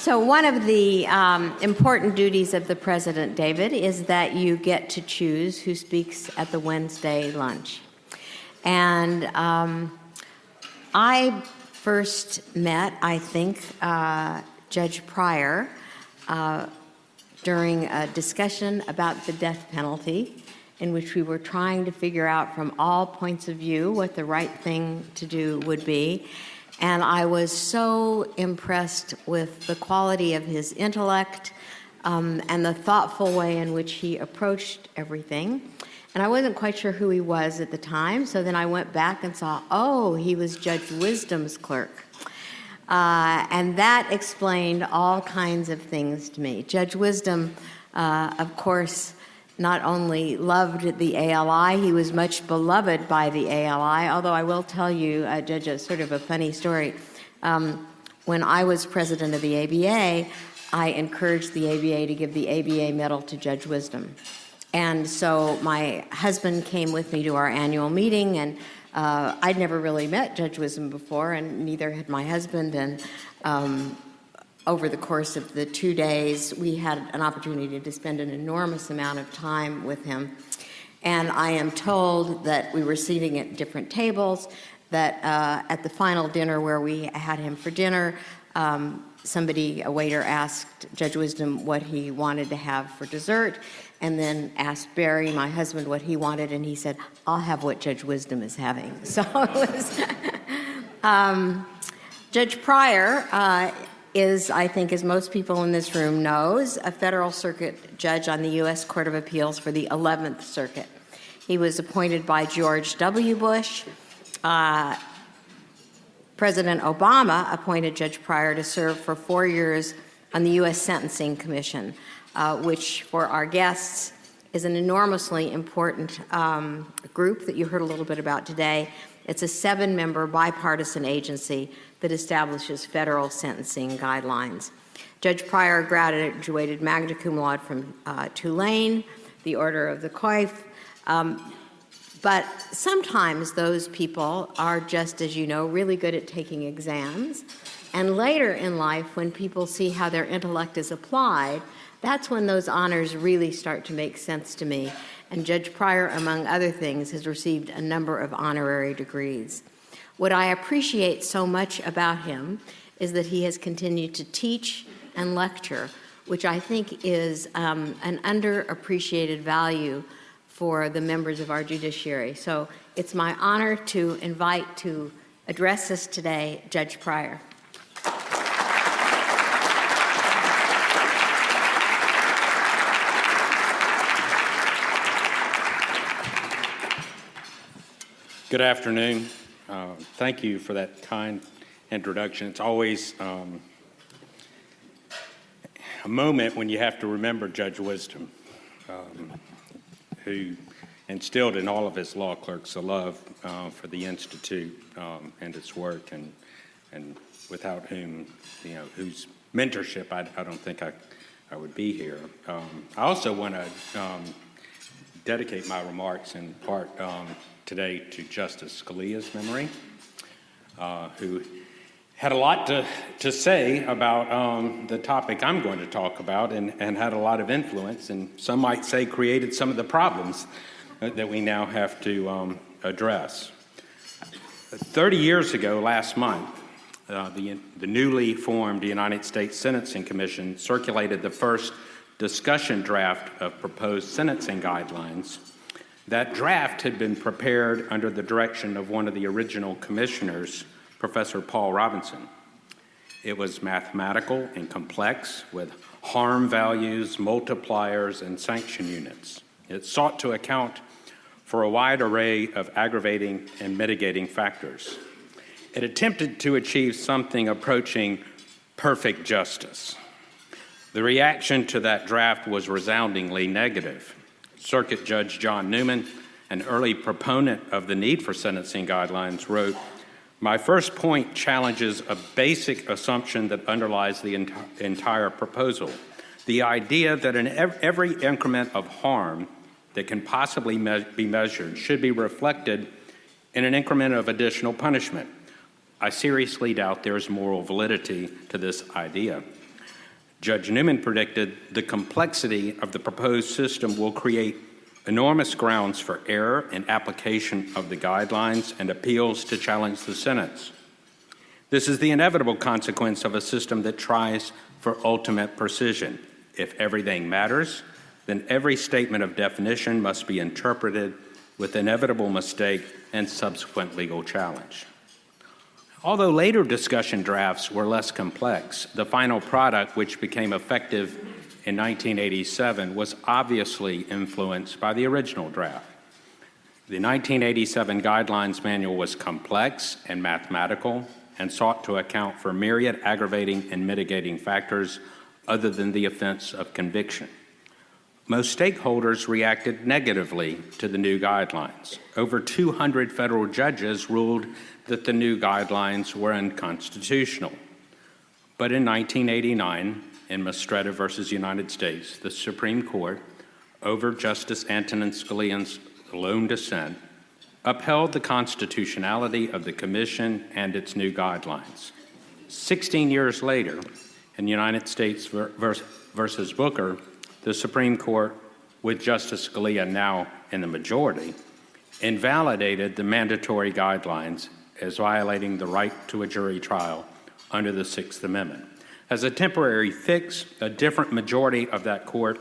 So one of the important duties of the president, David, is that you get to choose who speaks at the Wednesday lunch. And I first met, I think, Judge Pryor during a discussion about the death penalty, in which we were trying to figure out from all points of view what the right thing to do would be. And I was so impressed with the quality of his intellect and the thoughtful way in which he approached everything. And I wasn't quite sure who he was at the time, so then I went back and saw, oh, he was Judge Wisdom's clerk. And that explained all kinds of things to me. Judge Wisdom, of course, not only loved the ALI, he was much beloved by the ALI, although I will tell you, Judge, a sort of a funny story. When I was president of the ABA, I encouraged the ABA to give the ABA medal to Judge Wisdom. And so my husband came with me to our annual meeting, and I'd never really met Judge Wisdom before, and neither had my husband. And over the course of the 2 days, we had an opportunity to spend an enormous amount of time with him. And I am told that we were sitting at different tables, that at the final dinner where we had him for dinner, a waiter asked Judge Wisdom what he wanted to have for dessert, and then asked Barry, my husband, what he wanted, and he said, I'll have what Judge Wisdom is having. So it was... Judge Pryor is, I think, as most people in this room knows, a federal circuit judge on the U.S. Court of Appeals for the 11th Circuit. He was appointed by George W. Bush. President Obama appointed Judge Pryor to serve for 4 years on the U.S. Sentencing Commission, which, for our guests, is an enormously important group that you heard a little bit about today. It's a 7-member bipartisan agency that establishes federal sentencing guidelines. Judge Pryor graduated magna cum laude from Tulane, the Order of the Coif, but sometimes those people are, just as you know, really good at taking exams. And later in life, when people see how their intellect is applied, that's when those honors really start to make sense to me. And Judge Pryor, among other things, has received a number of honorary degrees. What I appreciate so much about him is that he has continued to teach and lecture, which I think is an underappreciated value for the members of our judiciary. So it's my honor to invite to address us today Judge Pryor. Good afternoon. Thank you for that kind introduction. It's always a moment when you have to remember Judge Wisdom, who instilled in all of his law clerks a love for the Institute and its work, and without whom, whose mentorship I don't think I would be here. I also want to dedicate my remarks in part today to Justice Scalia's memory, who had a lot to say about the topic I'm going to talk about, and had a lot of influence, and some might say created some of the problems that we now have to address. 30 years ago, last month, the newly formed United States Sentencing Commission circulated the first discussion draft of proposed sentencing guidelines. That draft had been prepared under the direction of one of the original commissioners, Professor Paul Robinson. It was mathematical and complex, with harm values, multipliers, and sanction units. It sought to account for a wide array of aggravating and mitigating factors. It attempted to achieve something approaching perfect justice. The reaction to that draft was resoundingly negative. Circuit Judge John Newman, an early proponent of the need for sentencing guidelines, wrote, "My first point challenges a basic assumption that underlies the entire proposal, the idea that in every increment of harm that can possibly be measured should be reflected in an increment of additional punishment. I seriously doubt there is moral validity to this idea. Judge Newman predicted the complexity of the proposed system will create enormous grounds for error in application of the guidelines and appeals to challenge the sentence. This is the inevitable consequence of a system that tries for ultimate precision. If everything matters, then every statement of definition must be interpreted with inevitable mistake and subsequent legal challenge. Although later discussion drafts were less complex, the final product, which became effective in 1987, was obviously influenced by the original draft. The 1987 Guidelines Manual was complex and mathematical and sought to account for myriad aggravating and mitigating factors other than the offense of conviction. Most stakeholders reacted negatively to the new guidelines. Over 200 federal judges ruled that the new guidelines were unconstitutional. But in 1989, in Mastretta versus United States, the Supreme Court, over Justice Antonin Scalia's lone dissent, upheld the constitutionality of the Commission and its new guidelines. 16 years later, in United States versus Booker, the Supreme Court, with Justice Scalia now in the majority, invalidated the mandatory guidelines as violating the right to a jury trial under the Sixth Amendment. As a temporary fix, a different majority of that court,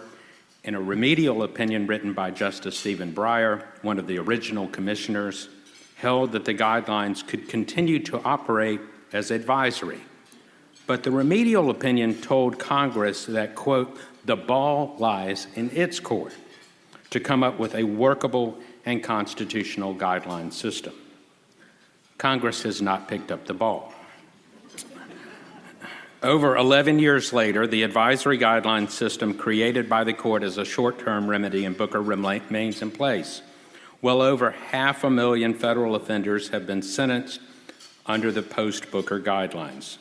in a remedial opinion written by Justice Stephen Pryor, one of the original commissioners, held that the guidelines could continue to operate as advisory. But the remedial opinion told Congress that, quote, the ball lies in its court to come up with a workable and constitutional guideline system. Congress has not picked up the ball. Over 11 years later, the advisory guideline system created by the court as a short-term remedy in Booker remains in place. Well over 500,000 federal offenders have been sentenced under the post-Booker guidelines.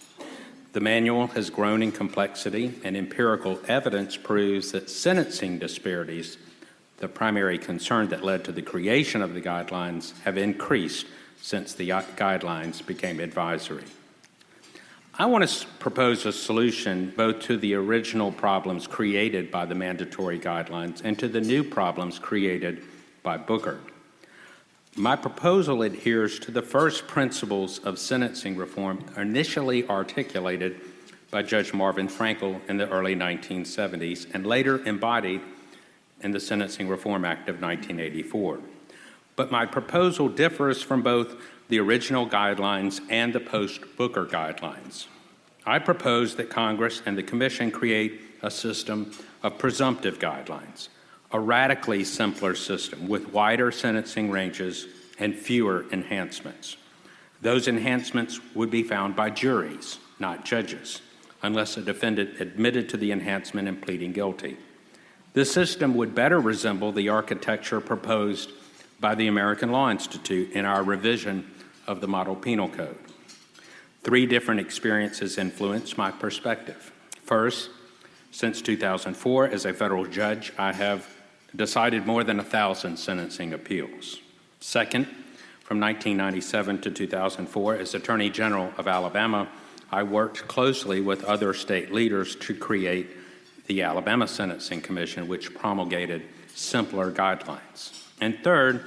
The manual has grown in complexity, and empirical evidence proves that sentencing disparities, the primary concern that led to the creation of the guidelines, have increased since the guidelines became advisory. I want to propose a solution both to the original problems created by the mandatory guidelines and to the new problems created by Booker. My proposal adheres to the first principles of sentencing reform initially articulated by Judge Marvin Frankel in the early 1970s and later embodied in the Sentencing Reform Act of 1984. But my proposal differs from both the original guidelines and the post-Booker guidelines. I propose that Congress and the Commission create a system of presumptive guidelines, a radically simpler system with wider sentencing ranges and fewer enhancements. Those enhancements would be found by juries, not judges, unless a defendant admitted to the enhancement and pleading guilty. This system would better resemble the architecture proposed by the American Law Institute in our revision of the Model Penal Code. 3 different experiences influence my perspective. First, since 2004, as a federal judge, I have decided more than 1,000 sentencing appeals. Second, from 1997 to 2004, as Attorney General of Alabama, I worked closely with other state leaders to create the Alabama Sentencing Commission, which promulgated simpler guidelines. And third,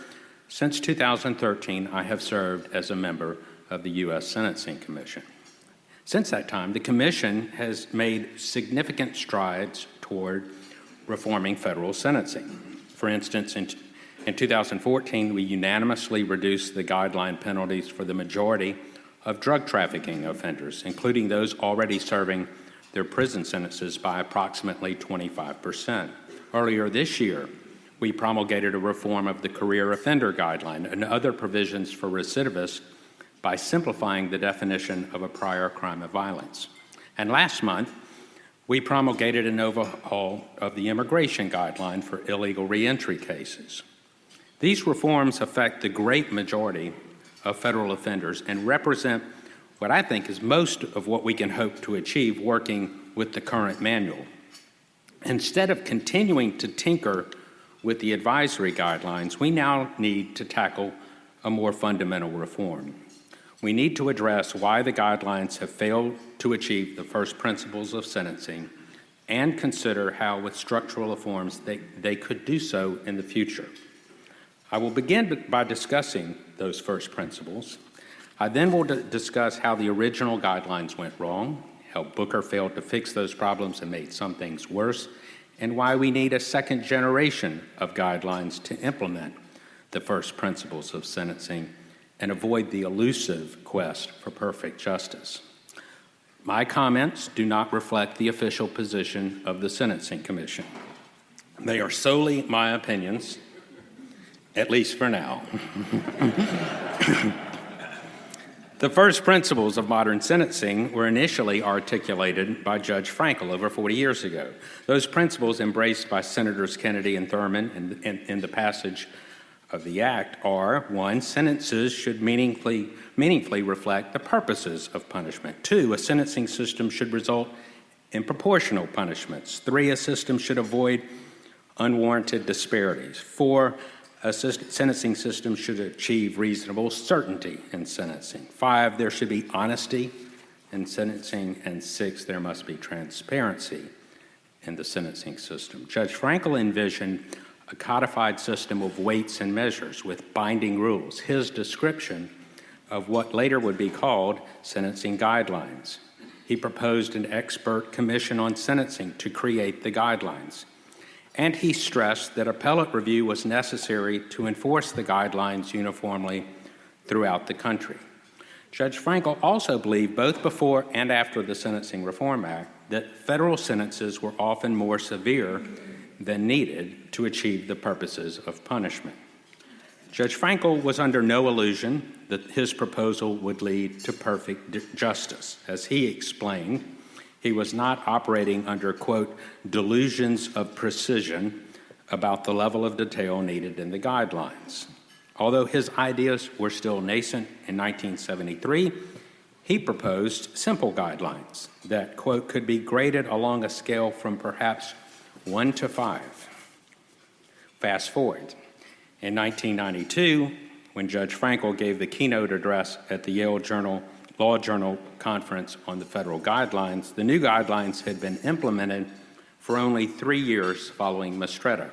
since 2013, I have served as a member of the U.S. Sentencing Commission. Since that time, the Commission has made significant strides toward reforming federal sentencing. For instance, in 2014, we unanimously reduced the guideline penalties for the majority of drug trafficking offenders, including those already serving their prison sentences, by approximately 25%. Earlier this year, we promulgated a reform of the career offender guideline and other provisions for recidivists by simplifying the definition of a prior crime of violence. And last month, we promulgated an overhaul of the immigration guideline for illegal reentry cases. These reforms affect the great majority of federal offenders and represent what I think is most of what we can hope to achieve working with the current manual. Instead of continuing to tinker with the advisory guidelines, we now need to tackle a more fundamental reform. We need to address why the guidelines have failed to achieve the first principles of sentencing, and consider how, with structural reforms, they could do so in the future. I will begin by discussing those first principles. I then will discuss how the original guidelines went wrong, how Booker failed to fix those problems and made some things worse, and why we need a second generation of guidelines to implement the first principles of sentencing and avoid the elusive quest for perfect justice. My comments do not reflect the official position of the Sentencing Commission. They are solely my opinions, at least for now. The first principles of modern sentencing were initially articulated by Judge Frankel over 40 years ago. Those principles, embraced by Senators Kennedy and Thurman in the passage of the Act, are: 1, sentences should meaningfully reflect the purposes of punishment. 2, a sentencing system should result in proportional punishments. 3, a system should avoid unwarranted disparities. 4, a sentencing system should achieve reasonable certainty in sentencing. 5, there should be honesty in sentencing. And 6, there must be transparency in the sentencing system. Judge Frankel envisioned a codified system of weights and measures with binding rules, his description of what later would be called sentencing guidelines. He proposed an expert commission on sentencing to create the guidelines. And he stressed that appellate review was necessary to enforce the guidelines uniformly throughout the country. Judge Frankel also believed, both before and after the Sentencing Reform Act, that federal sentences were often more severe than needed to achieve the purposes of punishment. Judge Frankel was under no illusion that his proposal would lead to perfect justice. As he explained, he was not operating under, quote, delusions of precision about the level of detail needed in the guidelines. Although his ideas were still nascent in 1973, he proposed simple guidelines that, quote, could be graded along a scale from perhaps 1 to 5. Fast forward. In 1992, when Judge Frankel gave the keynote address at the Yale Law Journal Conference on the federal guidelines, the new guidelines had been implemented for only 3 years following Mistretta.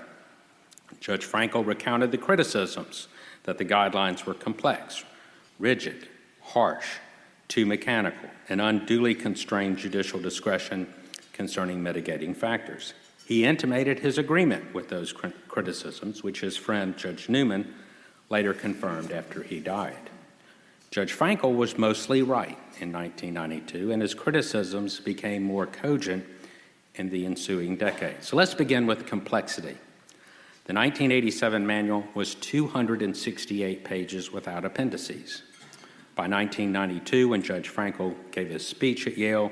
Judge Frankel recounted the criticisms that the guidelines were complex, rigid, harsh, too mechanical, and unduly constrained judicial discretion concerning mitigating factors. He intimated his agreement with those criticisms, which his friend Judge Newman later confirmed after he died. Judge Frankel was mostly right in 1992, and his criticisms became more cogent in the ensuing decade. So let's begin with complexity. The 1987 manual was 268 pages without appendices. By 1992, when Judge Frankel gave his speech at Yale,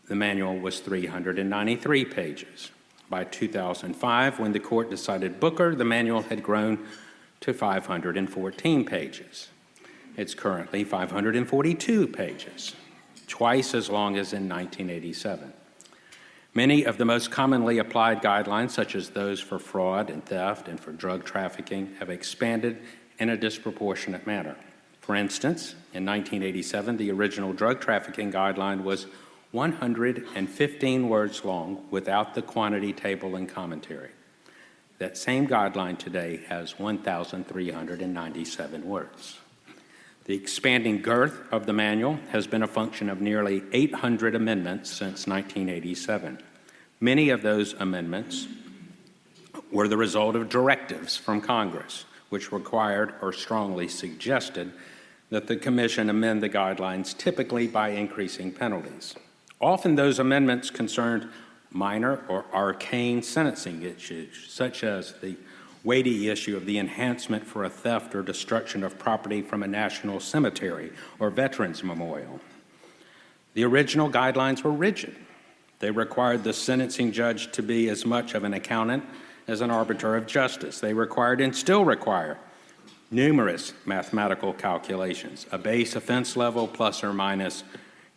the manual was 393 pages. By 2005, when the court decided Booker, the manual had grown to 514 pages. It's currently 542 pages, twice as long as in 1987. Many of the most commonly applied guidelines, such as those for fraud and theft and for drug trafficking, have expanded in a disproportionate manner. For instance, in 1987, the original drug trafficking guideline was 115 words long without the quantity table and commentary. That same guideline today has 1,397 words. The expanding girth of the manual has been a function of nearly 800 amendments since 1987. Many of those amendments were the result of directives from Congress, which required or strongly suggested that the Commission amend the guidelines, typically by increasing penalties. Often those amendments concerned minor or arcane sentencing issues, such as the weighty issue of the enhancement for a theft or destruction of property from a national cemetery or veterans memorial. The original guidelines were rigid. They required the sentencing judge to be as much of an accountant as an arbiter of justice. They required and still require numerous mathematical calculations, a base offense level plus or minus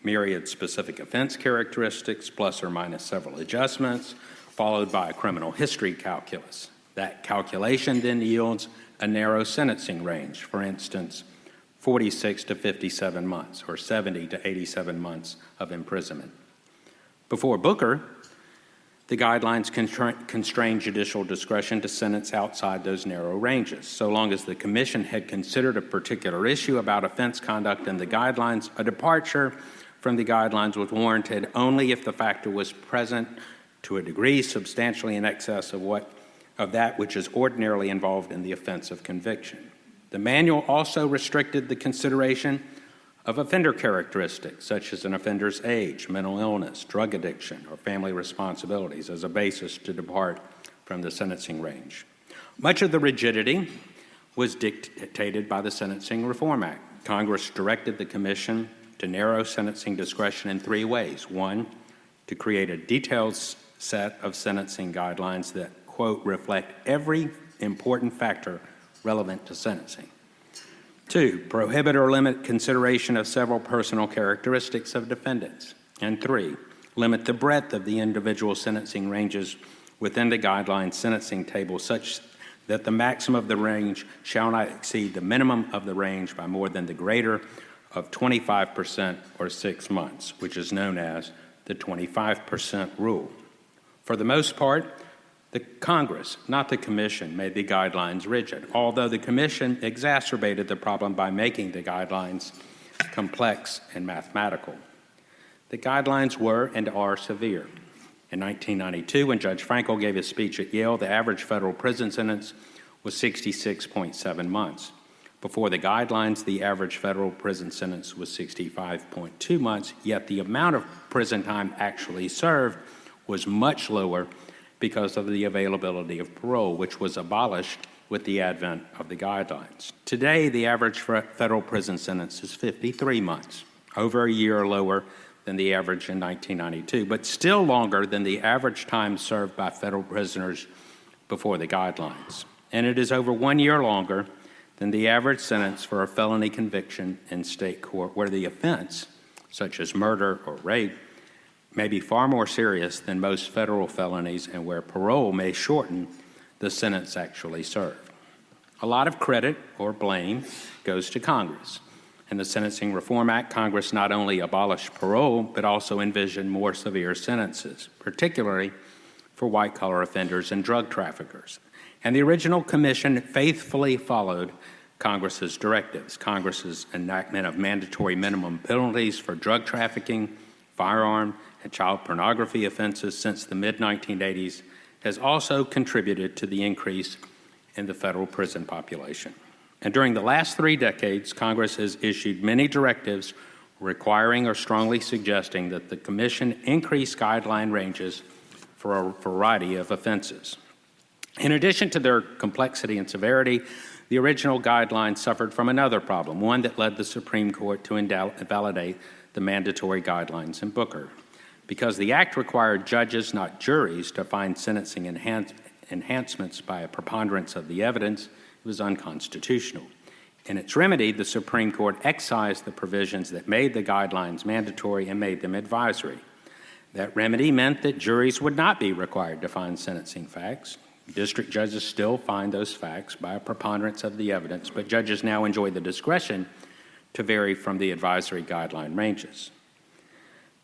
myriad specific offense characteristics, plus or minus several adjustments, followed by a criminal history calculus. That calculation then yields a narrow sentencing range, for instance, 46 to 57 months or 70 to 87 months of imprisonment. Before Booker, the guidelines constrain judicial discretion to sentence outside those narrow ranges. So long as the Commission had considered a particular issue about offense conduct in the guidelines, a departure from the guidelines was warranted only if the factor was present to a degree substantially in excess of that which is ordinarily involved in the offense of conviction. The manual also restricted the consideration of offender characteristics, such as an offender's age, mental illness, drug addiction, or family responsibilities, as a basis to depart from the sentencing range. Much of the rigidity was dictated by the Sentencing Reform Act. Congress directed the Commission to narrow sentencing discretion in three ways. One, to create a detailed set of sentencing guidelines that, quote, reflect every important factor relevant to sentencing. Two, prohibit or limit consideration of several personal characteristics of defendants. And three, limit the breadth of the individual sentencing ranges within the guideline sentencing table such that the maximum of the range shall not exceed the minimum of the range by more than the greater of 25% or 6 months, which is known as the 25% rule. For the most part, the Congress, not the Commission, made the guidelines rigid, although the Commission exacerbated the problem by making the guidelines complex and mathematical. The guidelines were and are severe. In 1992, when Judge Frankel gave his speech at Yale, the average federal prison sentence was 66.7 months. Before the guidelines, the average federal prison sentence was 65.2 months, yet the amount of prison time actually served was much lower because of the availability of parole, which was abolished with the advent of the guidelines. Today, the average federal prison sentence is 53 months, over a year lower than the average in 1992, but still longer than the average time served by federal prisoners before the guidelines. And it is over 1 year longer than the average sentence for a felony conviction in state court, where the offense, such as murder or rape, may be far more serious than most federal felonies and where parole may shorten the sentence actually served. A lot of credit or blame goes to Congress. In the Sentencing Reform Act, Congress not only abolished parole, but also envisioned more severe sentences, particularly for white-collar offenders and drug traffickers. And the original commission faithfully followed Congress's directives. Congress's enactment of mandatory minimum penalties for drug trafficking, firearm, and child pornography offenses since the mid-1980s has also contributed to the increase in the federal prison population. And during the last 3 decades, Congress has issued many directives requiring or strongly suggesting that the Commission increase guideline ranges for a variety of offenses. In addition to their complexity and severity, the original guidelines suffered from another problem, one that led the Supreme Court to invalidate the mandatory guidelines in Booker. Because the Act required judges, not juries, to find sentencing enhancements by a preponderance of the evidence, it was unconstitutional. In its remedy, the Supreme Court excised the provisions that made the guidelines mandatory and made them advisory. That remedy meant that juries would not be required to find sentencing facts. District judges still find those facts by a preponderance of the evidence, but judges now enjoy the discretion to vary from the advisory guideline ranges.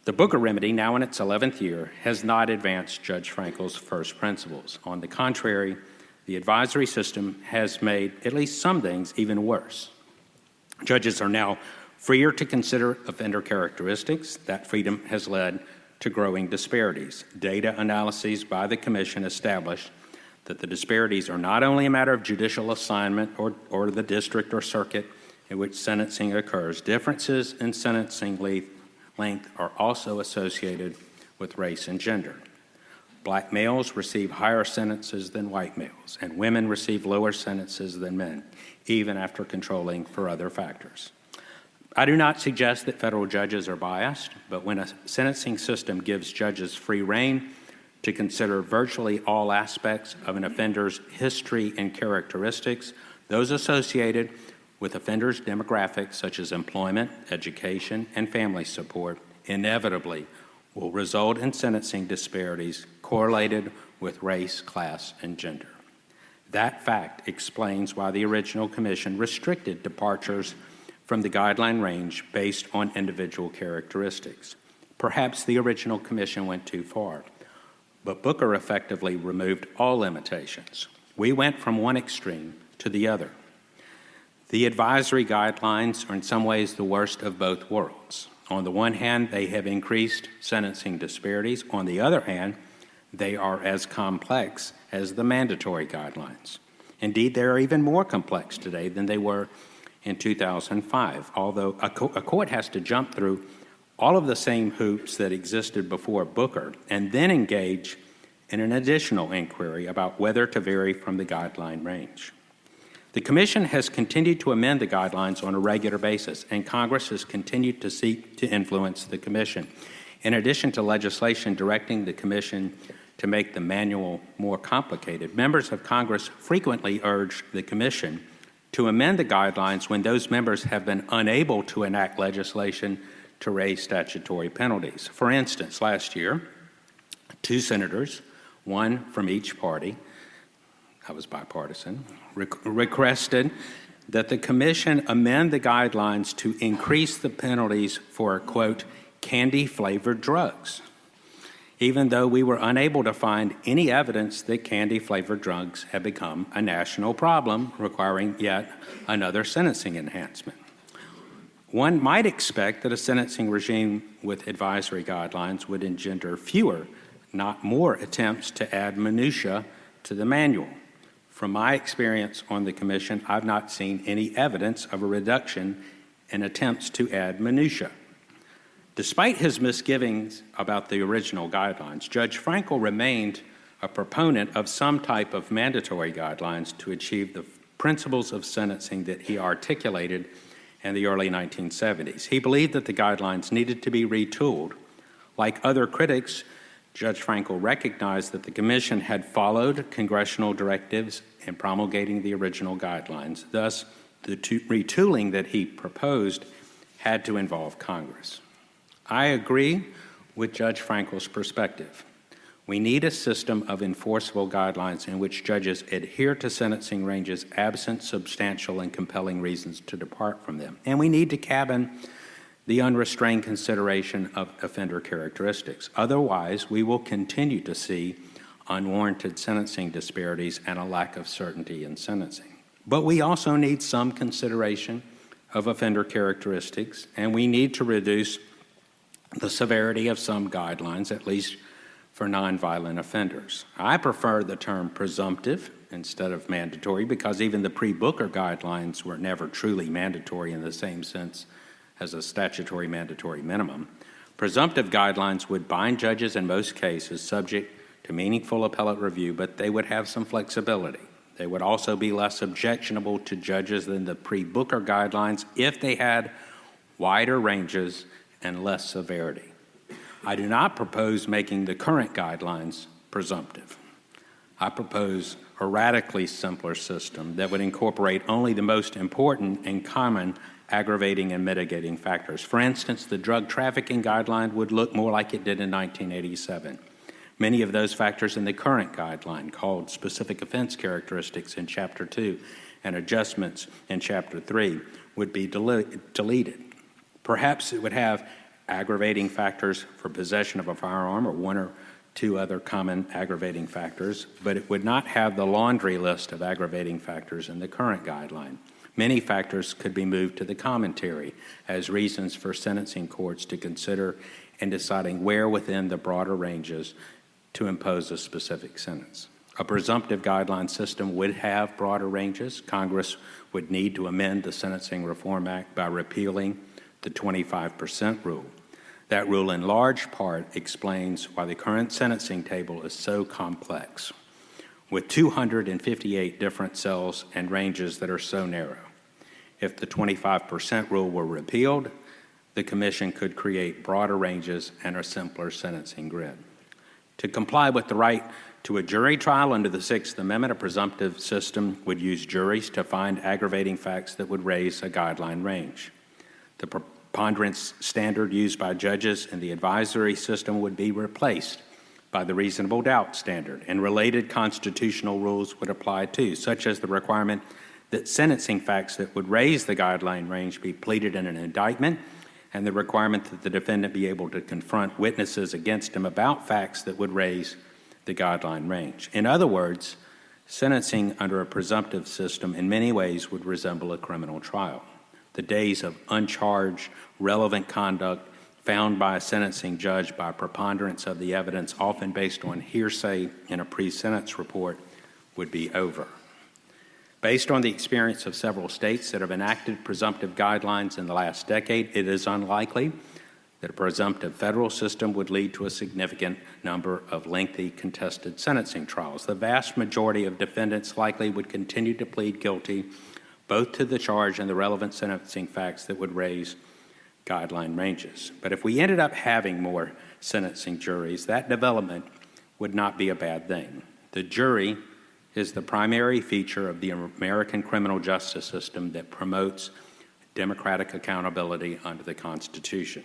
The Booker remedy, now in its 11th year, has not advanced Judge Frankel's first principles. On the contrary, the advisory system has made at least some things even worse. Judges are now freer to consider offender characteristics. That freedom has led to growing disparities. Data analyses by the Commission established that the disparities are not only a matter of judicial assignment or the district or circuit in which sentencing occurs. Differences in sentencing length are also associated with race and gender. Black males receive higher sentences than white males, and women receive lower sentences than men, even after controlling for other factors. I do not suggest that federal judges are biased, but when a sentencing system gives judges free rein to consider virtually all aspects of an offender's history and characteristics, those associated with offenders' demographics such as employment, education, and family support inevitably will result in sentencing disparities correlated with race, class, and gender. That fact explains why the original Commission restricted departures from the guideline range based on individual characteristics. Perhaps the original Commission went too far. but Booker effectively removed all limitations. We went from one extreme to the other. The advisory guidelines are in some ways the worst of both worlds. On the one hand, they have increased sentencing disparities. On the other hand, they are as complex as the mandatory guidelines. Indeed, they are even more complex today than they were in 2005, although a court has to jump through all of the same hoops that existed before Booker and then engage in an additional inquiry about whether to vary from the guideline range. The Commission has continued to amend the guidelines on a regular basis, and Congress has continued to seek to influence the Commission. In addition to legislation directing the Commission to make the manual more complicated, members of Congress frequently urge the Commission to amend the guidelines when those members have been unable to enact legislation to raise statutory penalties. For instance, last year, 2 senators, one from each party, I was bipartisan, requested that the Commission amend the guidelines to increase the penalties for, quote, candy-flavored drugs, even though we were unable to find any evidence that candy-flavored drugs had become a national problem, requiring yet another sentencing enhancement. One might expect that a sentencing regime with advisory guidelines would engender fewer, not more, attempts to add minutia to the manual. From my experience on the Commission, I've not seen any evidence of a reduction in attempts to add minutia. Despite his misgivings about the original guidelines, Judge Frankel remained a proponent of some type of mandatory guidelines to achieve the principles of sentencing that he articulated in the early 1970s. He believed that the guidelines needed to be retooled. Like other critics, Judge Frankel recognized that the Commission had followed congressional directives in promulgating the original guidelines. Thus, the retooling that he proposed had to involve Congress. I agree with Judge Frankel's perspective. We need a system of enforceable guidelines in which judges adhere to sentencing ranges absent substantial and compelling reasons to depart from them. And we need to cabin the unrestrained consideration of offender characteristics. Otherwise, we will continue to see unwarranted sentencing disparities and a lack of certainty in sentencing. But we also need some consideration of offender characteristics, and we need to reduce the severity of some guidelines, at least for nonviolent offenders. I prefer the term presumptive instead of mandatory because even the pre-Booker guidelines were never truly mandatory in the same sense as a statutory mandatory minimum. Presumptive guidelines would bind judges in most cases subject to meaningful appellate review, but they would have some flexibility. They would also be less objectionable to judges than the pre-Booker guidelines if they had wider ranges and less severity. I do not propose making the current guidelines presumptive. I propose a radically simpler system that would incorporate only the most important and common aggravating and mitigating factors. For instance, the drug trafficking guideline would look more like it did in 1987. Many of those factors in the current guideline, called specific offense characteristics in Chapter 2 and adjustments in Chapter 3, would be deleted. Perhaps it would have aggravating factors for possession of a firearm or 1 or 2 other common aggravating factors, but it would not have the laundry list of aggravating factors in the current guideline. Many factors could be moved to the commentary as reasons for sentencing courts to consider in deciding where within the broader ranges to impose a specific sentence. A presumptive guideline system would have broader ranges. Congress would need to amend the Sentencing Reform Act by repealing the 25% rule. That rule in large part explains why the current sentencing table is so complex, with 258 different cells and ranges that are so narrow. If the 25% rule were repealed, the Commission could create broader ranges and a simpler sentencing grid. To comply with the right to a jury trial under the Sixth Amendment, a presumptive system would use juries to find aggravating facts that would raise a guideline range. The preponderance standard used by judges in the advisory system would be replaced by the reasonable doubt standard, and related constitutional rules would apply too, such as the requirement that sentencing facts that would raise the guideline range be pleaded in an indictment, and the requirement that the defendant be able to confront witnesses against him about facts that would raise the guideline range. In other words, sentencing under a presumptive system in many ways would resemble a criminal trial. The days of uncharged, relevant conduct found by a sentencing judge by preponderance of the evidence, often based on hearsay in a pre-sentence report, would be over. Based on the experience of several states that have enacted presumptive guidelines in the last decade, it is unlikely that a presumptive federal system would lead to a significant number of lengthy contested sentencing trials. The vast majority of defendants likely would continue to plead guilty both to the charge and the relevant sentencing facts that would raise guideline ranges. But if we ended up having more sentencing juries, that development would not be a bad thing. The jury is the primary feature of the American criminal justice system that promotes democratic accountability under the Constitution.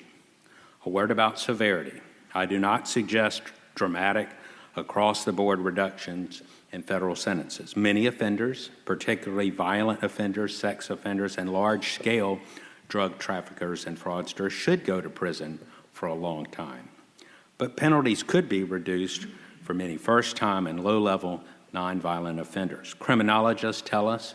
A word about severity. I do not suggest dramatic, across-the-board reductions in federal sentences. Many offenders, particularly violent offenders, sex offenders, and large-scale drug traffickers and fraudsters, should go to prison for a long time. But penalties could be reduced for many first-time and low-level nonviolent offenders. Criminologists tell us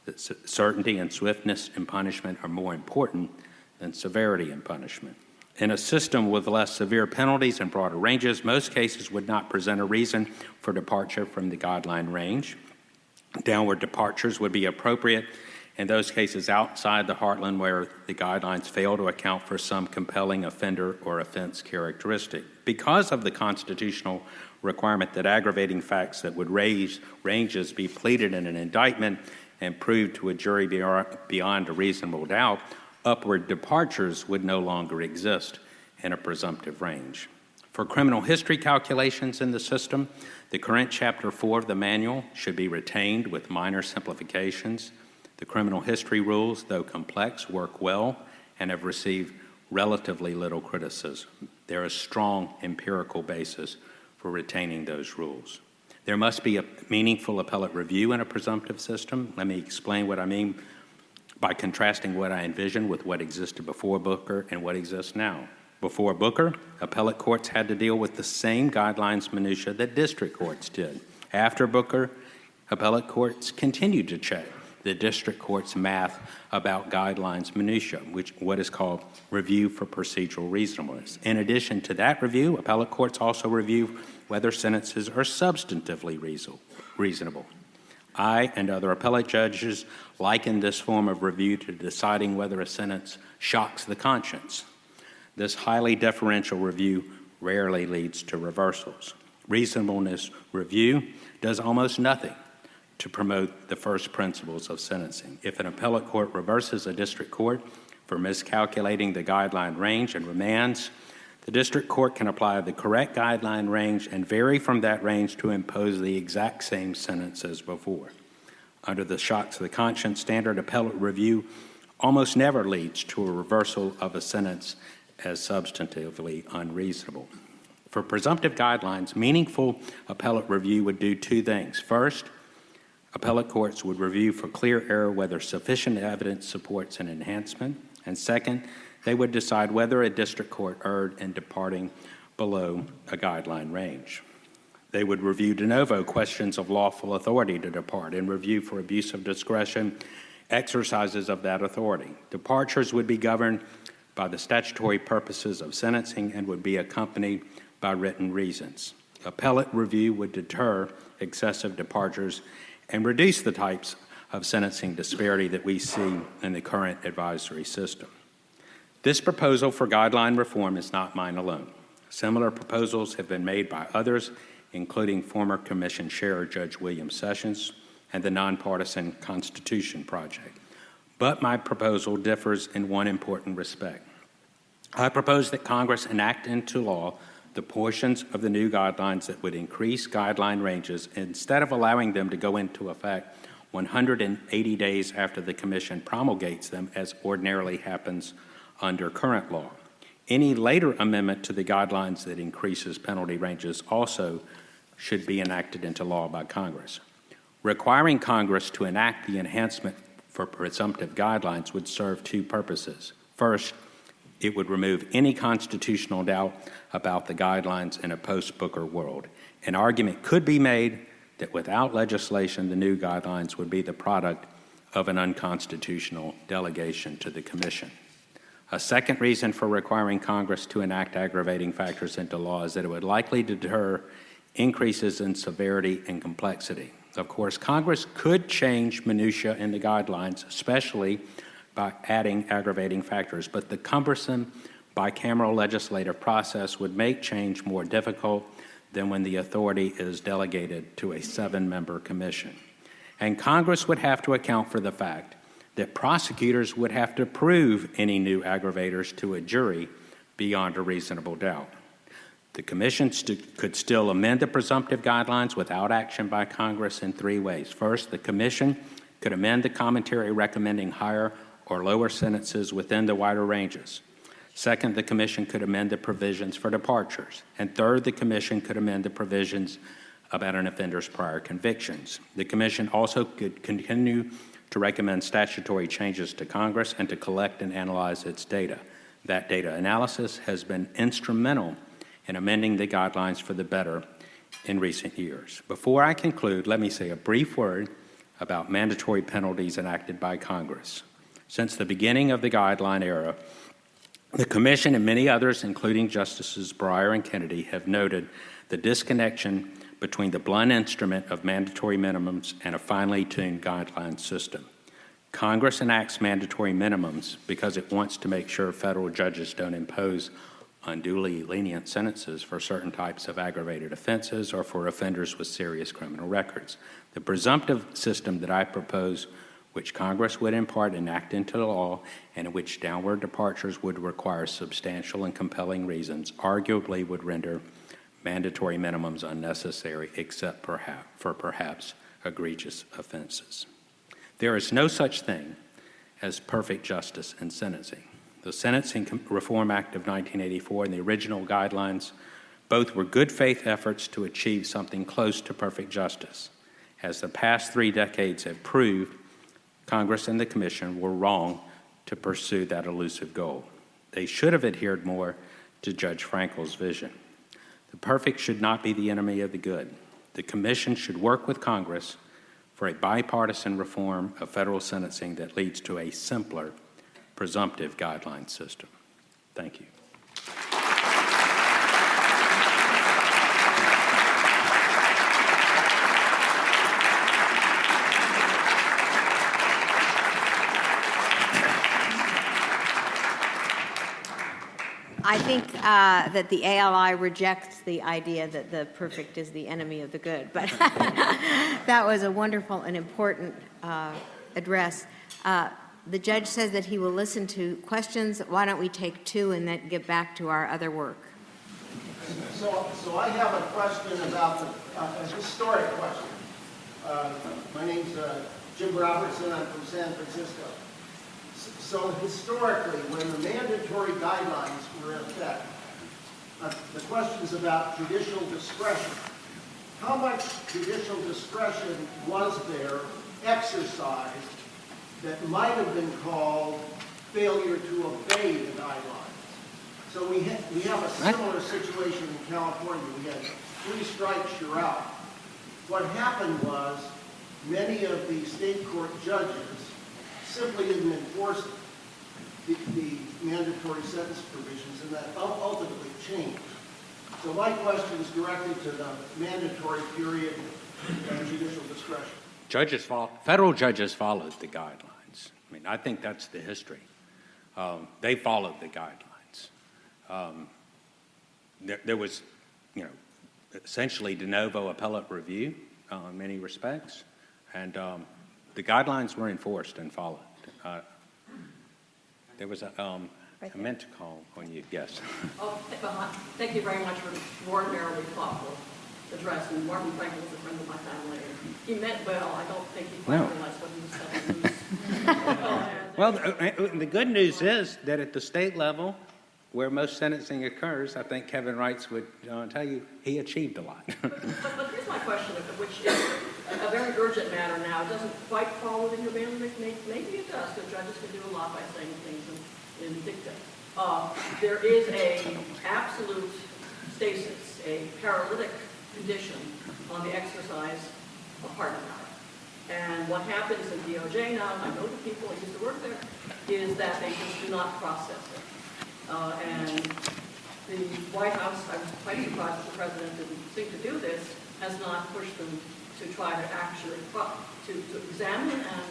that certainty and swiftness in punishment are more important than severity in punishment. In a system with less severe penalties and broader ranges, most cases would not present a reason for departure from the guideline range. Downward departures would be appropriate in those cases outside the heartland where the guidelines fail to account for some compelling offender or offense characteristic. Because of the constitutional requirement that aggravating facts that would raise ranges be pleaded in an indictment and proved to a jury beyond a reasonable doubt, upward departures would no longer exist in a presumptive range. For criminal history calculations in the system, the current Chapter 4 of the manual should be retained with minor simplifications. The criminal history rules, though complex, work well and have received relatively little criticism. There is strong empirical basis for retaining those rules. There must be a meaningful appellate review in a presumptive system. Let me explain what I mean by contrasting what I envision with what existed before Booker and what exists now. Before Booker, appellate courts had to deal with the same guidelines minutiae that district courts did. After Booker, appellate courts continued to check the district court's math about guidelines minutiae, which what is called review for procedural reasonableness. In addition to that review, appellate courts also review whether sentences are substantively reasonable. I and other appellate judges liken this form of review to deciding whether a sentence shocks the conscience. This highly deferential review rarely leads to reversals. Reasonableness review does almost nothing to promote the first principles of sentencing. If an appellate court reverses a district court for miscalculating the guideline range and remands, the district court can apply the correct guideline range and vary from that range to impose the exact same sentence as before. Under the shocks of the conscience standard, appellate review almost never leads to a reversal of a sentence as substantively unreasonable. For presumptive guidelines, meaningful appellate review would do two things. First, appellate courts would review for clear error whether sufficient evidence supports an enhancement. And second, they would decide whether a district court erred in departing below a guideline range. They would review de novo questions of lawful authority to depart and review for abuse of discretion exercises of that authority. Departures would be governed by the statutory purposes of sentencing and would be accompanied by written reasons. Appellate review would deter excessive departures and reduce the types of sentencing disparity that we see in the current advisory system. This proposal for guideline reform is not mine alone. Similar proposals have been made by others, including former Commission Chair Judge William Sessions and the Nonpartisan Constitution Project. But my proposal differs in one important respect. I propose that Congress enact into law the portions of the new guidelines that would increase guideline ranges instead of allowing them to go into effect 180 days after the Commission promulgates them, as ordinarily happens under current law. Any later amendment to the guidelines that increases penalty ranges also should be enacted into law by Congress. Requiring Congress to enact the enhancement for presumptive guidelines would serve two purposes. First, It would remove any constitutional doubt about the guidelines in a post-Booker world. An argument could be made that without legislation, the new guidelines would be the product of an unconstitutional delegation to the Commission. A second reason for requiring Congress to enact aggravating factors into law is that it would likely deter increases in severity and complexity. Of course, Congress could change minutia in the guidelines, especially by adding aggravating factors, but the cumbersome bicameral legislative process would make change more difficult than when the authority is delegated to a 7-member commission. And Congress would have to account for the fact that prosecutors would have to prove any new aggravators to a jury beyond a reasonable doubt. The Commission could still amend the presumptive guidelines without action by Congress in 3 ways. First, the Commission could amend the commentary recommending higher or lower sentences within the wider ranges. Second, the Commission could amend the provisions for departures. And third, the Commission could amend the provisions about an offender's prior convictions. The Commission also could continue to recommend statutory changes to Congress and to collect and analyze its data. That data analysis has been instrumental in amending the guidelines for the better in recent years. Before I conclude, let me say a brief word about mandatory penalties enacted by Congress. Since the beginning of the guideline era, the Commission and many others, including Justices Breyer and Kennedy, have noted the disconnection between the blunt instrument of mandatory minimums and a finely tuned guideline system. Congress enacts mandatory minimums because it wants to make sure federal judges don't impose unduly lenient sentences for certain types of aggravated offenses or for offenders with serious criminal records. The presumptive system that I propose, which Congress would in part enact into law and in which downward departures would require substantial and compelling reasons, arguably would render mandatory minimums unnecessary except for perhaps egregious offenses. There is no such thing as perfect justice in sentencing. The Sentencing Reform Act of 1984 and the original guidelines both were good faith efforts to achieve something close to perfect justice. As the past 3 decades have proved, Congress and the Commission were wrong to pursue that elusive goal. They should have adhered more to Judge Frankel's vision. The perfect should not be the enemy of the good. The Commission should work with Congress for a bipartisan reform of federal sentencing that leads to a simpler, presumptive guideline system. Thank you. I think that the ALI rejects the idea that the perfect is the enemy of the good, but that was a wonderful and important address. The judge says that he will listen to questions. Why don't we take 2 and then get back to our other work? So I have a question about a historic question. My name's Jim Robertson. I'm from San Francisco. So historically, when the mandatory guidelines were in effect, the question is about judicial discretion. How much judicial discretion was there exercised that might have been called failure to obey the guidelines? So we have a similar situation in California. We had 3 strikes, you're out. What happened was many of the state court judges simply didn't enforce the mandatory sentence provisions, and that ultimately changed. So my question is directed to the mandatory period and judicial discretion. Federal judges followed the guidelines. I mean, I think that's the history. They followed the guidelines. There was, essentially de novo appellate review in many respects, and the guidelines were enforced and followed. There was I meant to call on you. Yes. Thank you very much for an extraordinarily thoughtful address. And Martin Frankel was a friend of my family. He meant well. I don't think he quite realized what he was telling us. Well, the good news is that at the state level, where most sentencing occurs, I think Kevin Wrights would tell you he achieved a lot. But here's my question, which is a very urgent matter now. It doesn't quite fall within your bailiwick. Maybe it does, because judges can do a lot by saying things in dicta. there is a absolute stasis, a paralytic condition on the exercise of pardon power. And what happens in DOJ now, I know the people who used to work there, is that they just do not process it. And the White House, I was quite surprised that the president didn't seem to do this, has not pushed them to try to actually to examine and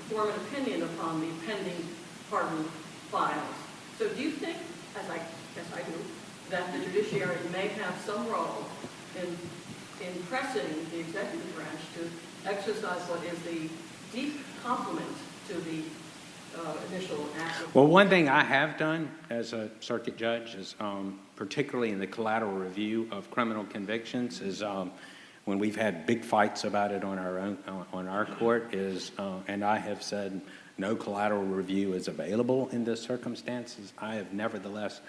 form an opinion upon the pending pardon files. So do you think, as I guess I do, that the judiciary may have some role in pressing the executive branch to exercise what is the deep complement to the initial act? Well, one thing I have done as a circuit judge is, particularly in the collateral review of criminal convictions, is when we've had big fights about it on our court, and I have said no collateral review is available in this circumstances. I have nevertheless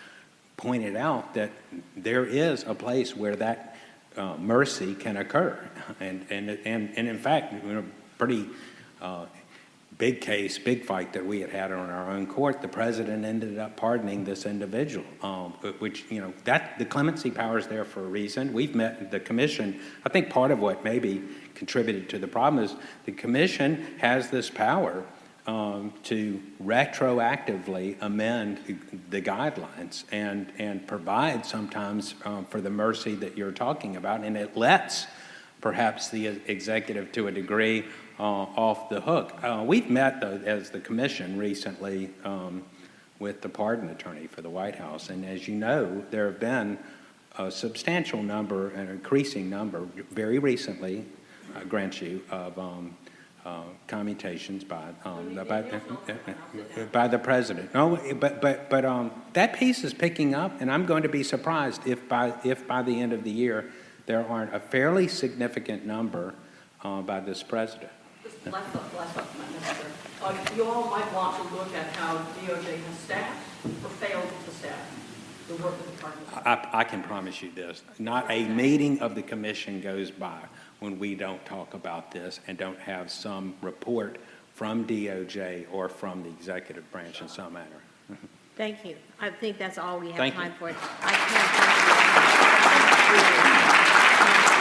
pointed out that there is a place where that mercy can occur, and in fact, pretty big fight that we had on our own court, the president ended up pardoning this individual, which, that the clemency power is there for a reason. We've met the commission. I think part of what maybe contributed to the problem is the commission has this power to retroactively amend the guidelines and provide sometimes for the mercy that you're talking about, and it lets perhaps the executive to a degree off the hook. We've met as the commission recently with the pardon attorney for the White House, and as you know, there have been a substantial number, an increasing number, very recently, I grant you, of commutations by the president. No, but that piece is picking up, and I'm going to be surprised if by the end of the year there aren't a fairly significant number by this president. Just last up, Mr. You all might want to look at how DOJ has staffed or failed to staff the work of the department. I can promise you this: not a meeting of the commission goes by when we don't talk about this and don't have some report from DOJ or from the executive branch in some manner. Thank you. I think that's all we have Thank time you. for. I can't thank you.